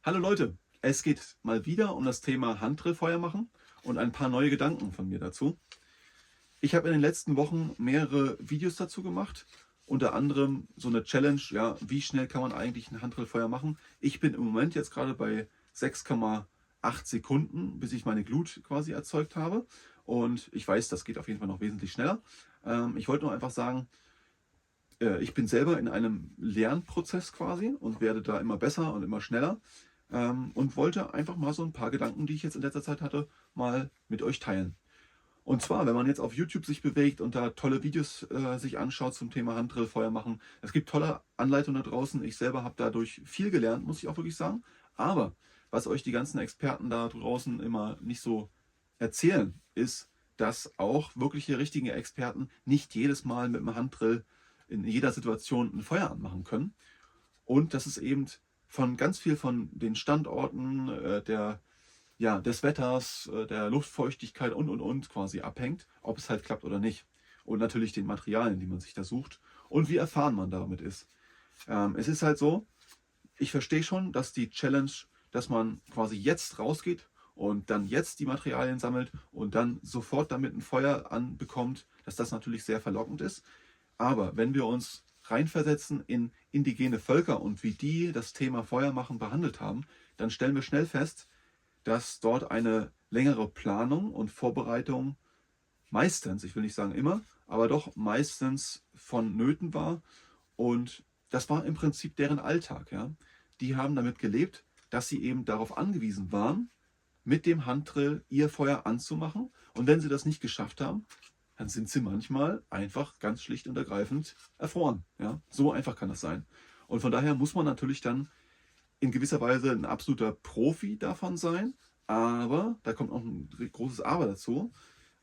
Hallo Leute, es geht mal wieder um das Thema Handdrillfeuer machen und ein paar neue Gedanken von mir dazu. Ich habe in den letzten Wochen mehrere Videos dazu gemacht, unter anderem so eine Challenge, ja, wie schnell kann man eigentlich ein Handdrillfeuer machen. Ich bin im Moment jetzt gerade bei 6,8 Sekunden, bis ich meine Glut quasi erzeugt habe, und ich weiß, das geht auf jeden Fall noch wesentlich schneller. Ich wollte nur einfach sagen, ich bin selber in einem Lernprozess quasi und werde da immer besser und immer schneller, und wollte einfach mal so ein paar Gedanken, die ich jetzt in letzter Zeit hatte, mal mit euch teilen. Und zwar, wenn man jetzt auf YouTube sich bewegt und da tolle Videos sich anschaut zum Thema Handdrillfeuer machen. Es gibt tolle Anleitungen da draußen. Ich selber habe dadurch viel gelernt, muss ich auch wirklich sagen. Aber was euch die ganzen Experten da draußen immer nicht so erzählen, ist, dass auch wirkliche richtige Experten nicht jedes Mal mit dem Handdrill in jeder Situation ein Feuer anmachen können. Und dass es eben von ganz viel von den Standorten, des Wetters, der Luftfeuchtigkeit und quasi abhängt, ob es halt klappt oder nicht. Und natürlich den Materialien, die man sich da sucht und wie erfahren man damit ist. Es ist halt so, ich verstehe schon, dass die Challenge, dass man quasi jetzt rausgeht und dann jetzt die Materialien sammelt und dann sofort damit ein Feuer anbekommt, dass das natürlich sehr verlockend ist. Aber wenn wir uns reinversetzen in indigene Völker und wie die das Thema Feuermachen behandelt haben, dann stellen wir schnell fest, dass dort eine längere Planung und Vorbereitung meistens, ich will nicht sagen immer, aber doch meistens vonnöten war. Und das war im Prinzip deren Alltag. Ja? Die haben damit gelebt, dass sie eben darauf angewiesen waren, mit dem Handdrill ihr Feuer anzumachen. Und wenn sie das nicht geschafft haben, dann sind sie manchmal einfach ganz schlicht und ergreifend erfroren. Ja? So einfach kann das sein. Und von daher muss man natürlich dann in gewisser Weise ein absoluter Profi davon sein. Aber, da kommt noch ein großes Aber dazu,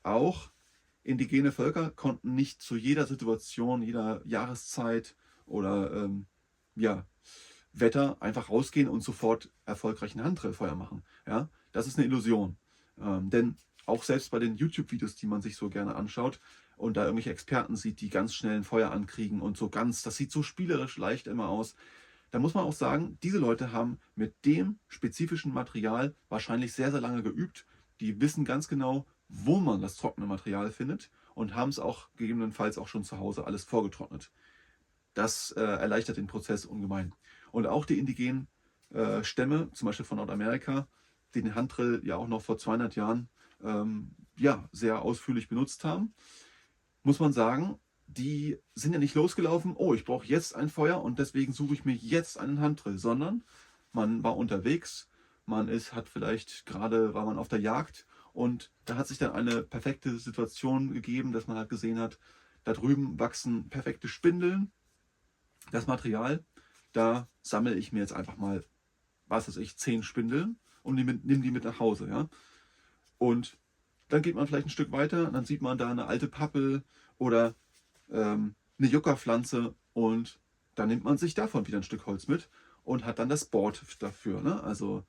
auch indigene Völker konnten nicht zu jeder Situation, jeder Jahreszeit oder ja, Wetter einfach rausgehen und sofort erfolgreich ein Handtrillfeuer machen. Ja, das ist eine Illusion. Denn auch selbst bei den YouTube-Videos, die man sich so gerne anschaut und da irgendwelche Experten sieht, die ganz schnell ein Feuer ankriegen und so ganz, das sieht so spielerisch leicht immer aus. Da muss man auch sagen, diese Leute haben mit dem spezifischen Material wahrscheinlich sehr, sehr lange geübt. Die wissen ganz genau, wo man das trockene Material findet und haben es auch gegebenenfalls auch schon zu Hause alles vorgetrocknet. Das erleichtert den Prozess ungemein. Und auch die indigenen Stämme, zum Beispiel von Nordamerika, die den Handdrill ja auch noch vor 200 Jahren sehr ausführlich benutzt haben, muss man sagen, die sind ja nicht losgelaufen, oh, ich brauche jetzt ein Feuer und deswegen suche ich mir jetzt einen Handdrill, sondern man war unterwegs, hat vielleicht gerade, war man auf der Jagd, und da hat sich dann eine perfekte Situation gegeben, dass man halt gesehen hat, da drüben wachsen perfekte Spindeln. Das Material, da sammle ich mir jetzt einfach mal, was weiß ich, 10 Spindeln und nimm die mit nach Hause. Ja? Und dann geht man vielleicht ein Stück weiter und dann sieht man da eine alte Pappel oder eine Juckerpflanze, und dann nimmt man sich davon wieder ein Stück Holz mit und hat dann das Board dafür. Ne? Also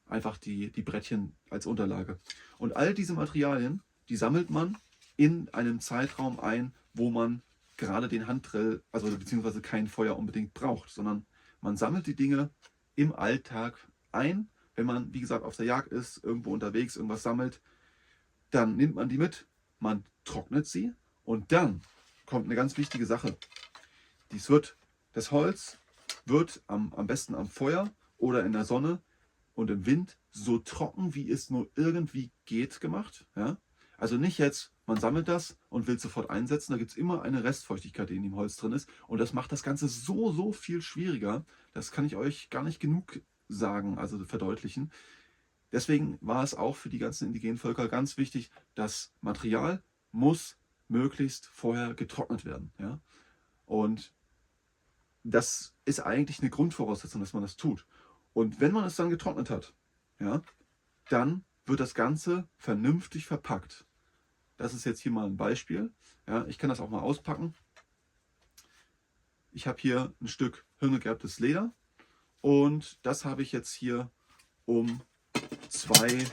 einfach die Brettchen als Unterlage. Und all diese Materialien, die sammelt man in einem Zeitraum ein, wo man gerade den Handdrill, also beziehungsweise kein Feuer unbedingt braucht, sondern man sammelt die Dinge im Alltag ein. Wenn man, wie gesagt, auf der Jagd ist, irgendwo unterwegs, irgendwas sammelt, dann nimmt man die mit, man trocknet sie und dann kommt eine ganz wichtige Sache. Das Holz wird am besten am Feuer oder in der Sonne und im Wind so trocken, wie es nur irgendwie geht, gemacht. Ja? Also nicht jetzt, man sammelt das und will sofort einsetzen. Da gibt es immer eine Restfeuchtigkeit, die in dem Holz drin ist. Und das macht das Ganze so, so viel schwieriger. Das kann ich euch gar nicht genug sagen, also verdeutlichen. Deswegen war es auch für die ganzen indigenen Völker ganz wichtig, das Material muss möglichst vorher getrocknet werden. Ja? Und das ist eigentlich eine Grundvoraussetzung, dass man das tut. Und wenn man es dann getrocknet hat, ja, dann wird das Ganze vernünftig verpackt. Das ist jetzt hier mal ein Beispiel. Ja, ich kann das auch mal auspacken. Ich habe hier ein Stück hirngegerbtes Leder und das habe ich jetzt hier um 2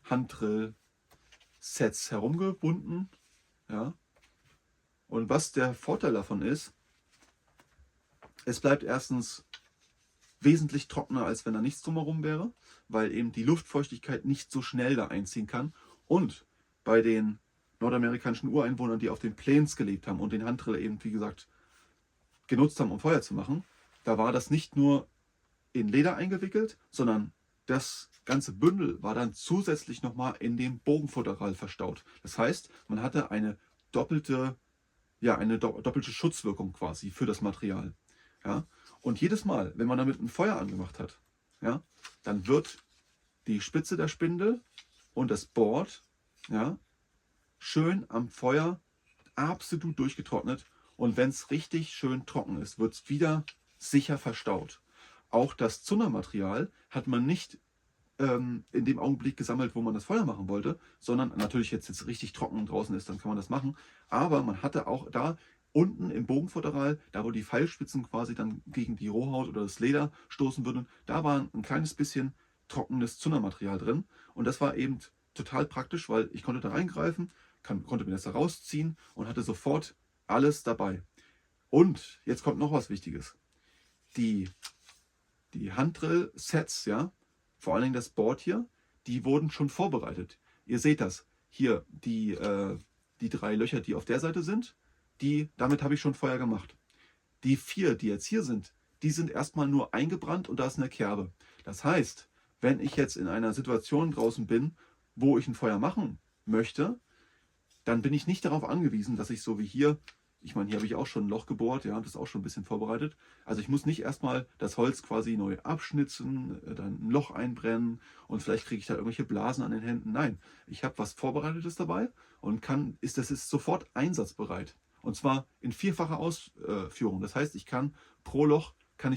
Handdrill-Sets herumgebunden. Ja. Und was der Vorteil davon ist, es bleibt erstens wesentlich trockener, als wenn da nichts drumherum wäre, weil eben die Luftfeuchtigkeit nicht so schnell da einziehen kann. Und bei den nordamerikanischen Ureinwohnern, die auf den Plains gelebt haben und den Handdrill eben, wie gesagt, genutzt haben, um Feuer zu machen, da war das nicht nur in Leder eingewickelt, sondern das ganze Bündel war dann zusätzlich nochmal in dem Bogenfutteral verstaut. Das heißt, man hatte eine doppelte Schutzwirkung quasi für das Material. Ja? Und jedes Mal, wenn man damit ein Feuer angemacht hat, ja, dann wird die Spitze der Spindel und das Board, ja, schön am Feuer absolut durchgetrocknet. Und wenn es richtig schön trocken ist, wird es wieder sicher verstaut. Auch das Zundermaterial hat man nicht in dem Augenblick gesammelt, wo man das Feuer machen wollte, sondern natürlich jetzt richtig trocken draußen ist, dann kann man das machen. Aber man hatte auch da unten im Bogenfutteral, da wo die Pfeilspitzen quasi dann gegen die Rohhaut oder das Leder stoßen würden, da war ein kleines bisschen trockenes Zundermaterial drin. Und das war eben total praktisch, weil ich konnte da reingreifen, konnte mir das da rausziehen und hatte sofort alles dabei. Und jetzt kommt noch was Wichtiges. Die Handdrill-Sets, ja, vor allen Dingen das Board hier, die wurden schon vorbereitet. Ihr seht das. Hier die 3 Löcher, die auf der Seite sind, damit habe ich schon Feuer gemacht. Die 4, die jetzt hier sind, die sind erstmal nur eingebrannt und da ist eine Kerbe. Das heißt, wenn ich jetzt in einer Situation draußen bin, wo ich ein Feuer machen möchte, dann bin ich nicht darauf angewiesen, dass ich so wie hier, ich meine, hier habe ich auch schon ein Loch gebohrt, ja, das auch schon ein bisschen vorbereitet. Also ich muss nicht erstmal das Holz quasi neu abschnitzen, dann ein Loch einbrennen und vielleicht kriege ich da irgendwelche Blasen an den Händen. Nein, ich habe was Vorbereitetes dabei und das ist sofort einsatzbereit. Und zwar in 4-facher Ausführung. Das heißt, ich kann pro Loch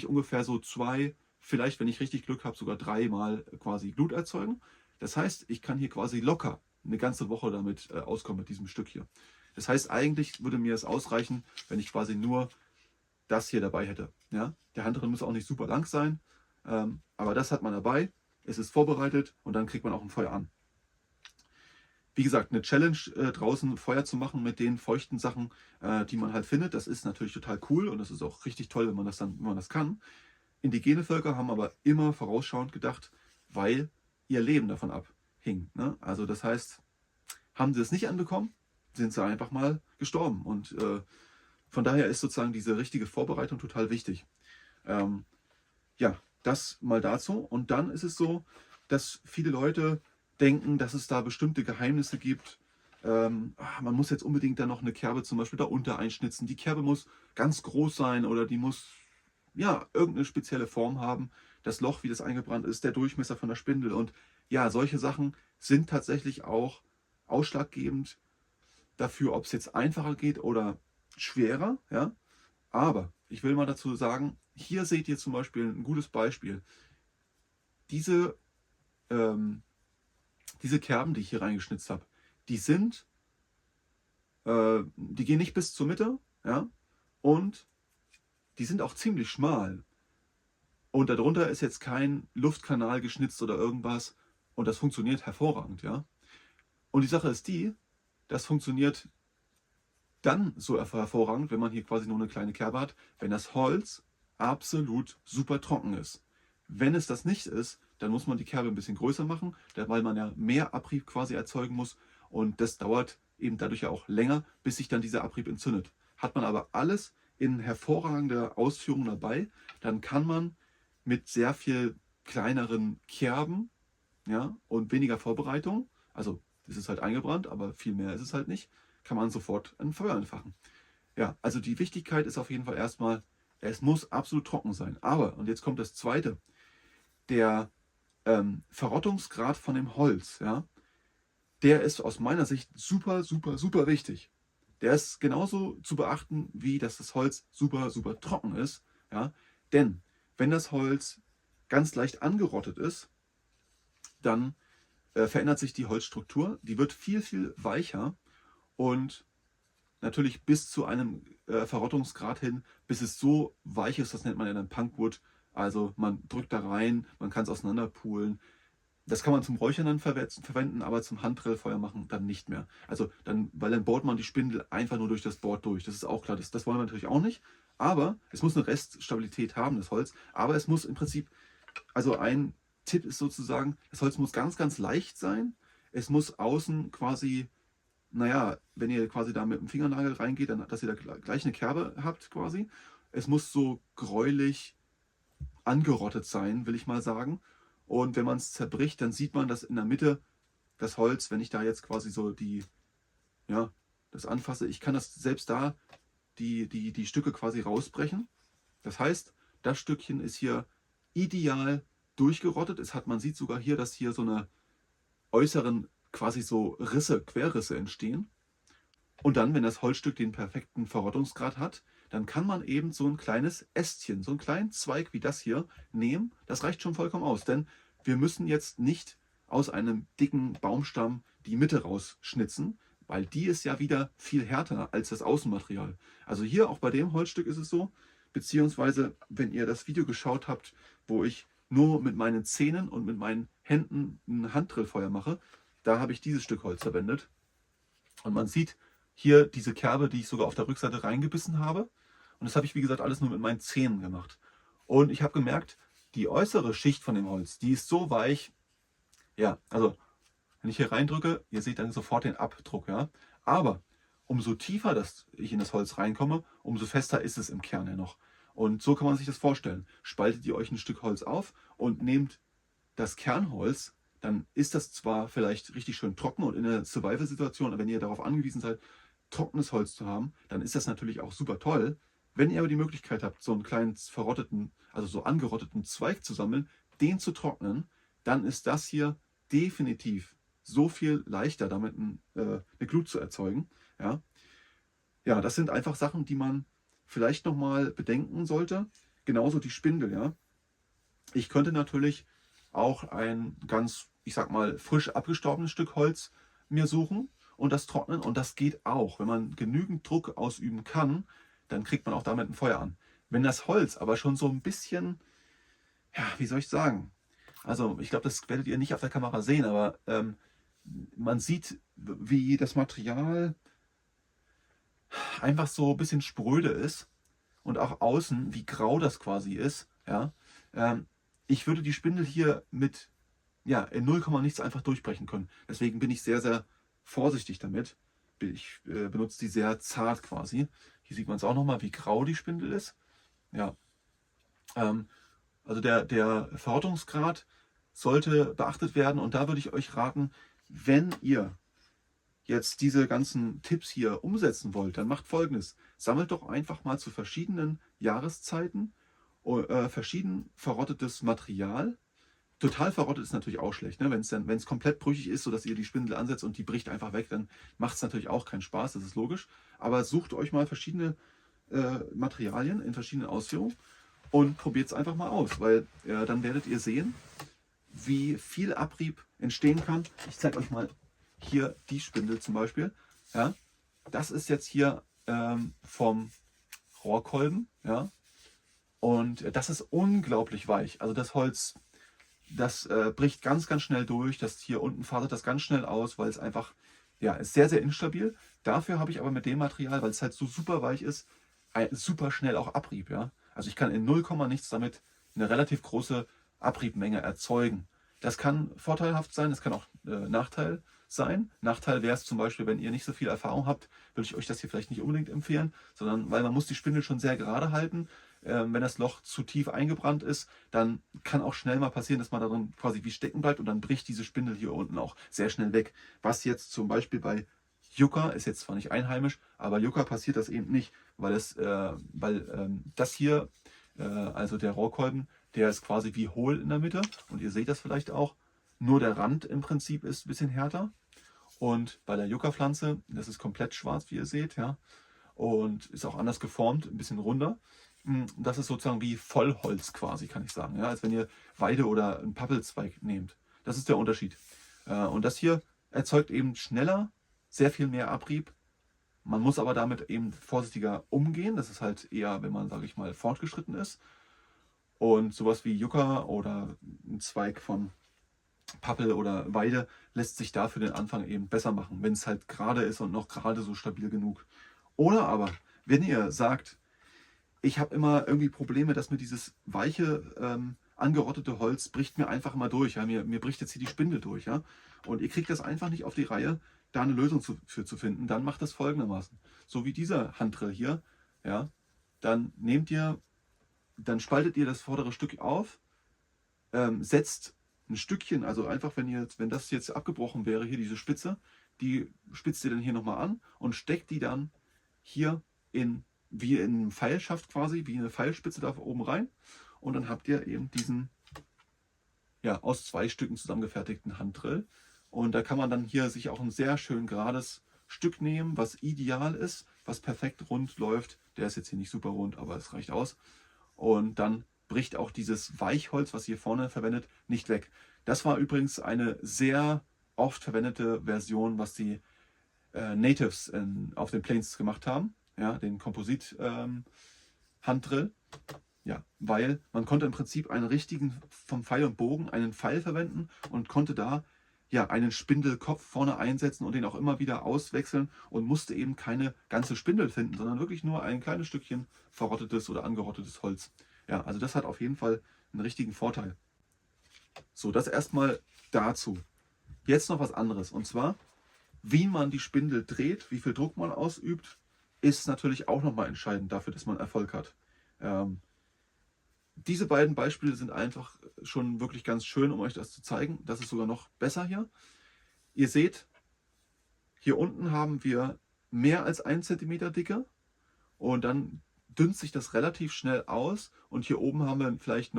ungefähr so 2, vielleicht, wenn ich richtig Glück habe, sogar 3 Mal quasi Glut erzeugen. Das heißt, ich kann hier quasi locker eine ganze Woche damit auskommen mit diesem Stück hier. Das heißt, eigentlich würde mir es ausreichen, wenn ich quasi nur das hier dabei hätte. Ja? Der Handdrill muss auch nicht super lang sein, aber das hat man dabei, es ist vorbereitet und dann kriegt man auch ein Feuer an. Wie gesagt, eine Challenge draußen Feuer zu machen mit den feuchten Sachen, die man halt findet, das ist natürlich total cool und das ist auch richtig toll, wenn man das kann. Indigene Völker haben aber immer vorausschauend gedacht, weil ihr Leben davon abhing. Ne? Also das heißt, haben sie es nicht anbekommen, sind sie einfach mal gestorben. Und von daher ist sozusagen diese richtige Vorbereitung total wichtig. Ja, das mal dazu. Und dann ist es so, dass viele Leute denken, dass es da bestimmte Geheimnisse gibt. Man muss jetzt unbedingt dann noch eine Kerbe zum Beispiel da unter einschnitzen. Die Kerbe muss ganz groß sein oder die muss ja irgendeine spezielle Form haben. Das Loch, wie das eingebrannt ist, der Durchmesser von der Spindel. Und ja, solche Sachen sind tatsächlich auch ausschlaggebend dafür, ob es jetzt einfacher geht oder schwerer. Ja? Aber ich will mal dazu sagen, hier seht ihr zum Beispiel ein gutes Beispiel. Diese Kerben, die ich hier reingeschnitzt habe, die gehen nicht bis zur Mitte, ja, und die sind auch ziemlich schmal. Und darunter ist jetzt kein Luftkanal geschnitzt oder irgendwas und das funktioniert hervorragend, ja. Und die Sache ist die, das funktioniert dann so hervorragend, wenn man hier quasi nur eine kleine Kerbe hat, wenn das Holz absolut super trocken ist. Wenn es das nicht ist, dann muss man die Kerbe ein bisschen größer machen, weil man ja mehr Abrieb quasi erzeugen muss und das dauert eben dadurch ja auch länger, bis sich dann dieser Abrieb entzündet. Hat man aber alles in hervorragender Ausführung dabei, dann kann man mit sehr viel kleineren Kerben, ja, und weniger Vorbereitung, also es ist halt eingebrannt, aber viel mehr ist es halt nicht, kann man sofort ein Feuer entfachen. Ja, also die Wichtigkeit ist auf jeden Fall erstmal, es muss absolut trocken sein. Aber, und jetzt kommt das Zweite, der Verrottungsgrad von dem Holz, ja, der ist aus meiner Sicht super, super, super wichtig. Der ist genauso zu beachten, wie dass das Holz super, super trocken ist. Ja? Denn wenn das Holz ganz leicht angerottet ist, dann verändert sich die Holzstruktur. Die wird viel, viel weicher und natürlich bis zu einem Verrottungsgrad hin, bis es so weich ist, das nennt man ja dann Punkwood. Also man drückt da rein, man kann es auseinanderpulen. Das kann man zum Räuchern dann verwenden, aber zum Handdrillfeuer machen dann nicht mehr. Also weil dann bohrt man die Spindel einfach nur durch das Board durch. Das ist auch klar, das wollen wir natürlich auch nicht. Aber es muss eine Reststabilität haben, das Holz. Aber es muss im Prinzip, also ein Tipp ist sozusagen, das Holz muss ganz, ganz leicht sein. Es muss außen quasi, naja, wenn ihr quasi da mit dem Fingernagel reingeht, dann, dass ihr da gleich eine Kerbe habt quasi. Es muss so gräulich angerottet sein, will ich mal sagen. Und wenn man es zerbricht, dann sieht man, dass in der Mitte das Holz, wenn ich da jetzt quasi so ja, das anfasse, ich kann das selbst da die Stücke quasi rausbrechen. Das heißt, das Stückchen ist hier ideal durchgerottet. Man sieht sogar hier, dass hier so eine äußeren quasi so Risse, Querrisse entstehen. Und dann, wenn das Holzstück den perfekten Verrottungsgrad hat, dann kann man eben so ein kleines Ästchen, so einen kleinen Zweig wie das hier nehmen. Das reicht schon vollkommen aus, denn wir müssen jetzt nicht aus einem dicken Baumstamm die Mitte rausschnitzen, weil die ist ja wieder viel härter als das Außenmaterial. Also hier auch bei dem Holzstück ist es so, beziehungsweise wenn ihr das Video geschaut habt, wo ich nur mit meinen Zähnen und mit meinen Händen ein Handdrillfeuer mache, da habe ich dieses Stück Holz verwendet. Und man sieht hier diese Kerbe, die ich sogar auf der Rückseite reingebissen habe. Und das habe ich, wie gesagt, alles nur mit meinen Zähnen gemacht. Und ich habe gemerkt, die äußere Schicht von dem Holz, die ist so weich. Ja, also wenn ich hier reindrücke, ihr seht dann sofort den Abdruck. Ja? Aber umso tiefer ich in das Holz reinkomme, umso fester ist es im Kern ja noch. Und so kann man sich das vorstellen. Spaltet ihr euch ein Stück Holz auf und nehmt das Kernholz, dann ist das zwar vielleicht richtig schön trocken und in der Survival-Situation, wenn ihr darauf angewiesen seid, trockenes Holz zu haben, dann ist das natürlich auch super toll. Wenn ihr aber die Möglichkeit habt, so einen kleinen verrotteten, also so angerotteten Zweig zu sammeln, den zu trocknen, dann ist das hier definitiv so viel leichter, damit eine Glut zu erzeugen. Ja? Ja, das sind einfach Sachen, die man vielleicht nochmal bedenken sollte. Genauso die Spindel. Ja? Ich könnte natürlich auch ein ganz, ich sag mal, frisch abgestorbenes Stück Holz mir suchen und das trocknen. Und das geht auch. Wenn man genügend Druck ausüben kann, dann kriegt man auch damit ein Feuer an. Wenn das Holz aber schon so ein bisschen, ja, wie soll ich sagen? Also ich glaube, das werdet ihr nicht auf der Kamera sehen, aber man sieht, wie das Material einfach so ein bisschen spröde ist und auch außen, wie grau das quasi ist. Ja? Ich würde die Spindel hier mit in 0, nichts einfach durchbrechen können. Deswegen bin ich sehr, sehr vorsichtig damit. Ich benutze die sehr zart quasi. Hier sieht man es auch nochmal, wie grau die Spindel ist. Ja. Also der Verrottungsgrad sollte beachtet werden und da würde ich euch raten, wenn ihr jetzt diese ganzen Tipps hier umsetzen wollt, dann macht Folgendes. Sammelt doch einfach mal zu verschiedenen Jahreszeiten verschieden verrottetes Material. Total verrottet ist natürlich auch schlecht, ne? Wenn es komplett brüchig ist, sodass ihr die Spindel ansetzt und die bricht einfach weg, dann macht es natürlich auch keinen Spaß, das ist logisch. Aber sucht euch mal verschiedene Materialien in verschiedenen Ausführungen und probiert es einfach mal aus, weil dann werdet ihr sehen, wie viel Abrieb entstehen kann. Ich zeige euch mal hier die Spindel zum Beispiel. Ja? Das ist jetzt hier vom Rohrkolben. Ja? Und das ist unglaublich weich. Also das Holz, das bricht ganz, ganz schnell durch. Das hier unten fasert das ganz schnell aus, weil es einfach, ja, ist sehr, sehr instabil. Dafür habe ich aber mit dem Material, weil es halt so super weich ist, super schnell auch Abrieb. Ja? Also ich kann in 0, nichts damit eine relativ große Abriebmenge erzeugen. Das kann vorteilhaft sein, das kann auch Nachteil sein. Nachteil wäre es zum Beispiel, wenn ihr nicht so viel Erfahrung habt, würde ich euch das hier vielleicht nicht unbedingt empfehlen, sondern weil man muss die Spindel schon sehr gerade halten. Wenn das Loch zu tief eingebrannt ist, dann kann auch schnell mal passieren, dass man darin quasi wie stecken bleibt und dann bricht diese Spindel hier unten auch sehr schnell weg. Was jetzt zum Beispiel bei Yucca, ist jetzt zwar nicht einheimisch, aber Yucca passiert das eben nicht, weil das hier, also der Rohrkolben, der ist quasi wie hohl in der Mitte und ihr seht das vielleicht auch, nur der Rand im Prinzip ist ein bisschen härter und bei der Yucca-Pflanze, das ist komplett schwarz, wie ihr seht, ja, und ist auch anders geformt, ein bisschen runder. Das ist sozusagen wie Vollholz quasi, kann ich sagen, ja, als wenn ihr Weide oder einen Pappelzweig nehmt. Das ist der Unterschied. Und das hier erzeugt eben schneller sehr viel mehr Abrieb. Man muss aber damit eben vorsichtiger umgehen. Das ist halt eher, wenn man, sage ich mal, fortgeschritten ist. Und sowas wie Yucca oder ein Zweig von Pappel oder Weide lässt sich da für den Anfang eben besser machen, wenn es halt gerade ist und noch gerade so stabil genug. Oder aber, wenn ihr sagt, ich habe immer irgendwie Probleme, dass mir dieses weiche, angerottete Holz bricht mir einfach immer durch. Ja? Mir bricht jetzt hier die Spindel durch. Ja? Und ihr kriegt das einfach nicht auf die Reihe, da eine Lösung für zu finden. Dann macht das folgendermaßen. So wie dieser Handrail hier. Ja? Dann dann spaltet ihr das vordere Stück auf, setzt ein Stückchen, also einfach, wenn das jetzt abgebrochen wäre, hier diese Spitze, die spitzt ihr dann hier nochmal an und steckt die dann hier wie in einem Pfeilschaft quasi, wie eine Pfeilspitze da oben rein. Und dann habt ihr eben diesen, ja, aus 2 Stücken zusammengefertigten Handrail. Und da kann man dann hier sich auch ein sehr schön gerades Stück nehmen, was ideal ist, was perfekt rund läuft. Der ist jetzt hier nicht super rund, aber es reicht aus. Und dann bricht auch dieses Weichholz, was ihr hier vorne verwendet, nicht weg. Das war übrigens eine sehr oft verwendete Version, was die Natives auf den Plains gemacht haben. Ja, den Komposit-Handrail. Ja, weil man konnte im Prinzip einen richtigen, vom Pfeil und Bogen, einen Pfeil verwenden und konnte da ja einen Spindelkopf vorne einsetzen und den auch immer wieder auswechseln und musste eben keine ganze Spindel finden, sondern wirklich nur ein kleines Stückchen verrottetes oder angerottetes Holz. Ja, also das hat auf jeden Fall einen richtigen Vorteil. So, das erstmal dazu. Jetzt noch was anderes, und zwar, wie man die Spindel dreht, wie viel Druck man ausübt, ist natürlich auch nochmal entscheidend dafür, dass man Erfolg hat. Diese beiden Beispiele sind einfach schon wirklich ganz schön, um euch das zu zeigen. Das ist sogar noch besser hier. Ihr seht, hier unten haben wir mehr als 1 cm Dicke und dann dünnt sich das relativ schnell aus und hier oben haben wir vielleicht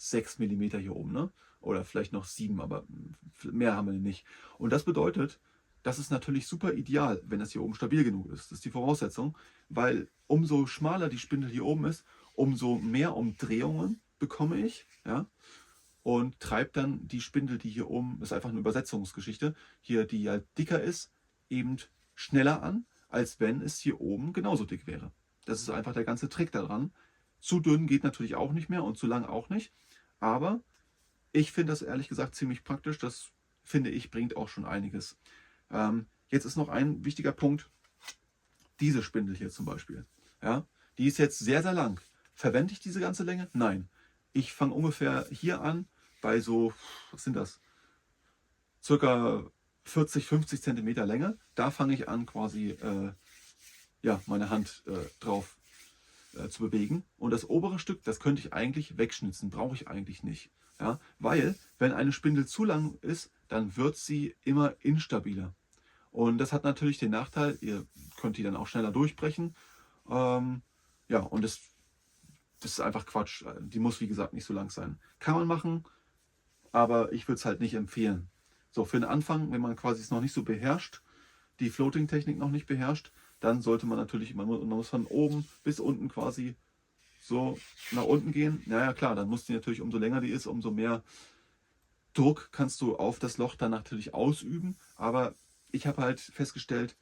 6 mm hier oben, ne? Oder vielleicht noch 7, aber mehr haben wir nicht. Und das bedeutet, das ist natürlich super ideal, wenn das hier oben stabil genug ist. Das ist die Voraussetzung, weil umso schmaler die Spindel hier oben ist, umso mehr Umdrehungen bekomme ich, ja, und treibt dann die Spindel, die hier oben, das ist einfach eine Übersetzungsgeschichte, hier, die ja dicker ist, eben schneller an, als wenn es hier oben genauso dick wäre. Das ist einfach der ganze Trick daran. Zu dünn geht natürlich auch nicht mehr und zu lang auch nicht, aber ich finde das ehrlich gesagt ziemlich praktisch. Das finde ich bringt auch schon einiges. Jetzt ist noch ein wichtiger Punkt, diese Spindel hier zum Beispiel. Ja, die ist jetzt sehr, sehr lang. Verwende ich diese ganze Länge? Nein. Ich fange ungefähr hier an, bei so, was sind das? Circa 40, 50 Zentimeter Länge. Da fange ich an, quasi ja, meine Hand drauf zu bewegen. Und das obere Stück, das könnte ich eigentlich wegschnitzen, brauche ich eigentlich nicht. Ja, weil, wenn eine Spindel zu lang ist, dann wird sie immer instabiler. Und das hat natürlich den Nachteil, ihr könnt die dann auch schneller durchbrechen. Ja, und das ist einfach Quatsch. Die muss, wie gesagt, nicht so lang sein. Kann man machen, aber ich würde es halt nicht empfehlen. So, für den Anfang, wenn man quasi es noch nicht so beherrscht, die Floating-Technik noch nicht beherrscht, dann sollte man natürlich, man muss von oben bis unten quasi so nach unten gehen. Naja, klar, dann muss die natürlich, umso länger die ist, umso mehr Druck kannst du auf das Loch dann natürlich ausüben. Aber ich habe halt festgestellt,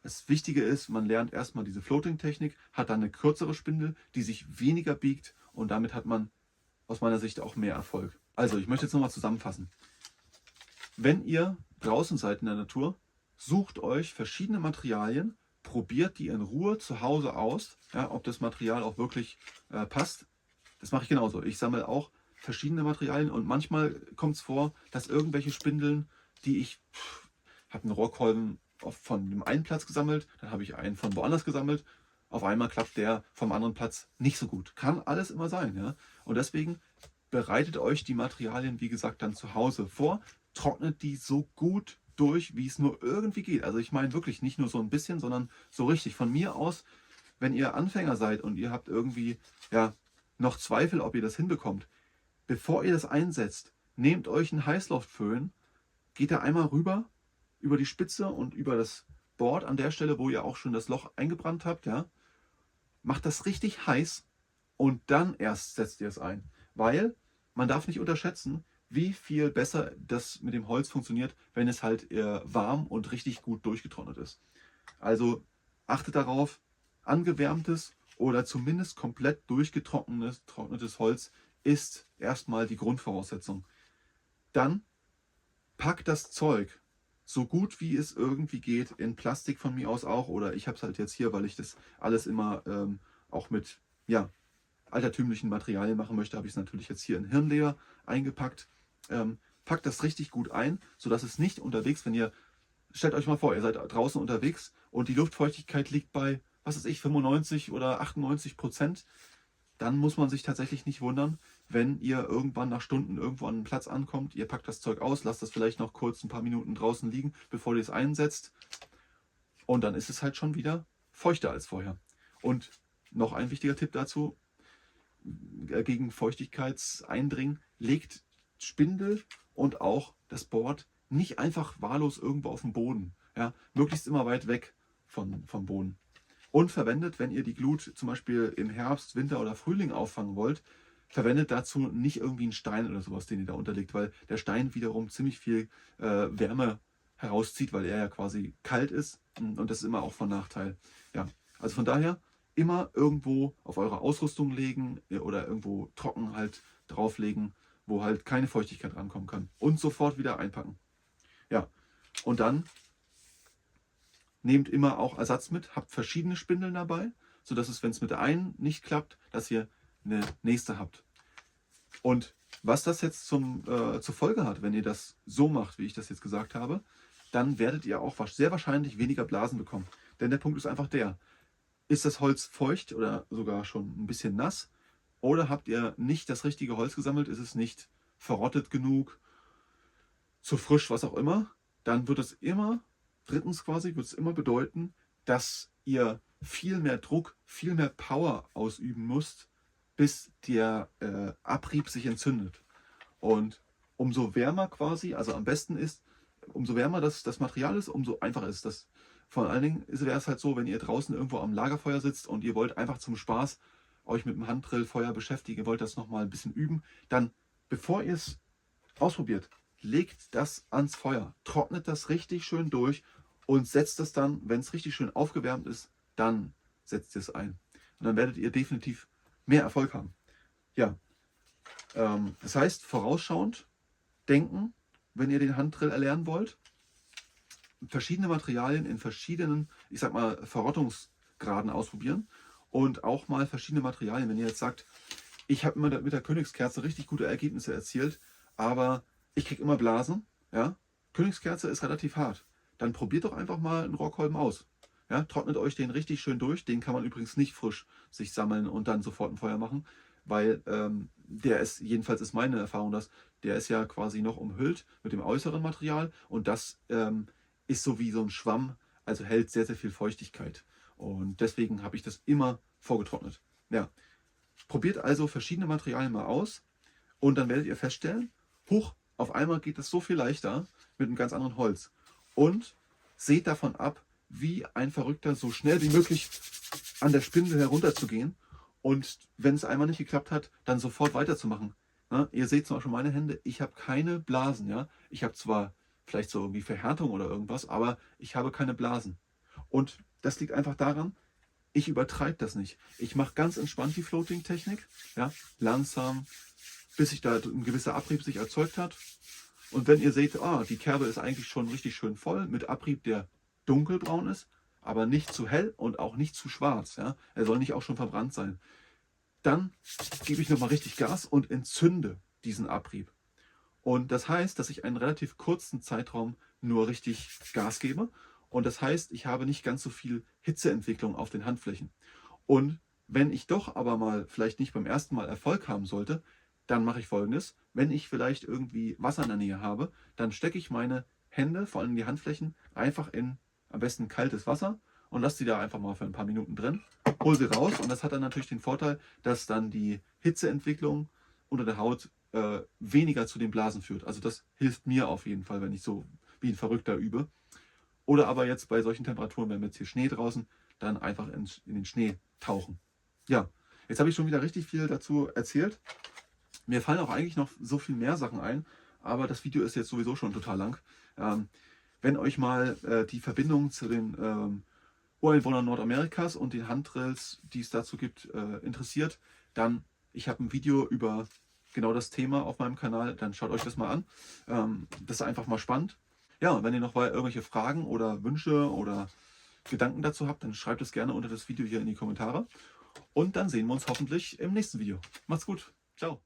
das Wichtige ist, man lernt erstmal diese Floating-Technik, hat dann eine kürzere Spindel, die sich weniger biegt und damit hat man aus meiner Sicht auch mehr Erfolg. Also, ich möchte jetzt nochmal zusammenfassen. Wenn ihr draußen seid in der Natur, sucht euch verschiedene Materialien, probiert die in Ruhe zu Hause aus, ja, ob das Material auch wirklich passt. Das mache ich genauso. Ich sammle auch verschiedene Materialien und manchmal kommt es vor, dass irgendwelche Spindeln, habe einen Rohrkolben von dem einen Platz gesammelt, dann habe ich einen von woanders gesammelt, auf einmal klappt der vom anderen Platz nicht so gut. Kann alles immer sein, ja. Und deswegen bereitet euch die Materialien, wie gesagt, dann zu Hause vor, trocknet die so gut durch, wie es nur irgendwie geht. Also ich meine wirklich nicht nur so ein bisschen, sondern so richtig. Von mir aus, wenn ihr Anfänger seid und ihr habt irgendwie ja noch Zweifel, ob ihr das hinbekommt, bevor ihr das einsetzt, nehmt euch einen Heißluftföhn, geht da einmal rüber über die Spitze und über das Board an der Stelle, wo ihr auch schon das Loch eingebrannt habt, ja, macht das richtig heiß und dann erst setzt ihr es ein. Weil man darf nicht unterschätzen, wie viel besser das mit dem Holz funktioniert, wenn es halt warm und richtig gut durchgetrocknet ist. Also achtet darauf, angewärmtes oder zumindest komplett durchgetrocknetes Holz ist erstmal die Grundvoraussetzung. Dann packt das Zeug so gut wie es irgendwie geht in Plastik von mir aus auch, oder ich habe es halt jetzt hier, weil ich das alles immer auch mit altertümlichen Materialien machen möchte, habe ich es natürlich jetzt hier in Hirnleder eingepackt. Packt das richtig gut ein, sodass es nicht unterwegs, stellt euch mal vor, ihr seid draußen unterwegs und die Luftfeuchtigkeit liegt bei, was weiß ich, 95 oder 98%, dann muss man sich tatsächlich nicht wundern, wenn ihr irgendwann nach Stunden irgendwo an einen Platz ankommt, ihr packt das Zeug aus, lasst das vielleicht noch kurz ein paar Minuten draußen liegen, bevor ihr es einsetzt, und dann ist es halt schon wieder feuchter als vorher. Und noch ein wichtiger Tipp dazu, gegen Feuchtigkeitseindringen, legt Spindel und auch das Board nicht einfach wahllos irgendwo auf dem Boden. Ja, möglichst immer weit weg vom Boden. Und verwendet, wenn ihr die Glut zum Beispiel im Herbst, Winter oder Frühling auffangen wollt, verwendet dazu nicht irgendwie einen Stein oder sowas, den ihr da unterlegt, weil der Stein wiederum ziemlich viel Wärme herauszieht, weil er ja quasi kalt ist, und das ist immer auch von Nachteil. Ja, also von daher immer irgendwo auf eure Ausrüstung legen oder irgendwo trocken halt drauflegen, wo halt keine Feuchtigkeit rankommen kann, und sofort wieder einpacken. Ja, und dann nehmt immer auch Ersatz mit, habt verschiedene Spindeln dabei, sodass es, wenn es mit der einen nicht klappt, dass ihr eine nächste habt. Und was das jetzt zur Folge hat, wenn ihr das so macht, wie ich das jetzt gesagt habe, dann werdet ihr auch sehr wahrscheinlich weniger Blasen bekommen. Denn der Punkt ist einfach der: Ist das Holz feucht oder sogar schon ein bisschen nass, oder habt ihr nicht das richtige Holz gesammelt, ist es nicht verrottet genug, zu frisch, was auch immer, dann wird es immer, drittens quasi, wird es immer bedeuten, dass ihr viel mehr Druck, viel mehr Power ausüben müsst, bis der Abrieb sich entzündet. Und umso wärmer quasi, also am besten ist, umso wärmer das Material ist, umso einfacher ist das. Vor allen Dingen wäre es halt so, wenn ihr draußen irgendwo am Lagerfeuer sitzt und ihr wollt einfach zum Spaß euch mit dem Handdrillfeuer beschäftigen, ihr wollt das nochmal ein bisschen üben, dann, bevor ihr es ausprobiert, legt das ans Feuer, trocknet das richtig schön durch und setzt es dann, wenn es richtig schön aufgewärmt ist, dann setzt ihr es ein. Und dann werdet ihr definitiv mehr Erfolg haben. Ja, das heißt, vorausschauend denken, wenn ihr den Handdrill erlernen wollt, verschiedene Materialien in verschiedenen, ich sag mal, Verrottungsgraden ausprobieren und auch mal verschiedene Materialien. Wenn ihr jetzt sagt, ich habe immer mit der Königskerze richtig gute Ergebnisse erzielt, aber ich kriege immer Blasen, ja, Königskerze ist relativ hart, dann probiert doch einfach mal einen Rockholm aus. Ja, trocknet euch den richtig schön durch, den kann man übrigens nicht frisch sich sammeln und dann sofort ein Feuer machen, weil der ist, jedenfalls ist meine Erfahrung, dass der ist ja quasi noch umhüllt mit dem äußeren Material, und das ist so wie so ein Schwamm, also hält sehr, sehr viel Feuchtigkeit. Und deswegen habe ich das immer vorgetrocknet. Ja, probiert also verschiedene Materialien mal aus und dann werdet ihr feststellen, huch, auf einmal geht es so viel leichter mit einem ganz anderen Holz. Und seht davon ab, wie ein Verrückter, so schnell wie möglich an der Spindel herunterzugehen, und wenn es einmal nicht geklappt hat, dann sofort weiterzumachen. Na, ihr seht zum Beispiel meine Hände, ich habe keine Blasen. Ja? Ich habe zwar vielleicht so irgendwie Verhärtung oder irgendwas, aber ich habe keine Blasen. Und das liegt einfach daran, ich übertreibe das nicht. Ich mache ganz entspannt die Floating-Technik, ja? Langsam, bis sich da ein gewisser Abrieb sich erzeugt hat. Und wenn ihr seht, die Kerbe ist eigentlich schon richtig schön voll, mit Abrieb, der dunkelbraun ist, aber nicht zu hell und auch nicht zu schwarz. Ja? Er soll nicht auch schon verbrannt sein. Dann gebe ich nochmal richtig Gas und entzünde diesen Abrieb. Und das heißt, dass ich einen relativ kurzen Zeitraum nur richtig Gas gebe. Und das heißt, ich habe nicht ganz so viel Hitzeentwicklung auf den Handflächen. Und wenn ich doch aber mal vielleicht nicht beim ersten Mal Erfolg haben sollte, dann mache ich Folgendes: Wenn ich vielleicht irgendwie Wasser in der Nähe habe, dann stecke ich meine Hände, vor allem die Handflächen, einfach in am besten kaltes Wasser und lasse die da einfach mal für ein paar Minuten drin, hole sie raus, und das hat dann natürlich den Vorteil, dass dann die Hitzeentwicklung unter der Haut weniger zu den Blasen führt. Also das hilft mir auf jeden Fall, wenn ich so wie ein Verrückter übe. Oder aber jetzt bei solchen Temperaturen, wenn jetzt hier Schnee draußen, dann einfach in den Schnee tauchen. Ja, jetzt habe ich schon wieder richtig viel dazu erzählt. Mir fallen auch eigentlich noch so viel mehr Sachen ein, aber das Video ist jetzt sowieso schon total lang. Wenn euch mal die Verbindung zu den Ureinwohnern Nordamerikas und den Handdrills, die es dazu gibt, interessiert, dann, ich habe ein Video über genau das Thema auf meinem Kanal, dann schaut euch das mal an. Das ist einfach mal spannend. Ja, und wenn ihr noch mal irgendwelche Fragen oder Wünsche oder Gedanken dazu habt, dann schreibt es gerne unter das Video hier in die Kommentare. Und dann sehen wir uns hoffentlich im nächsten Video. Macht's gut. Ciao.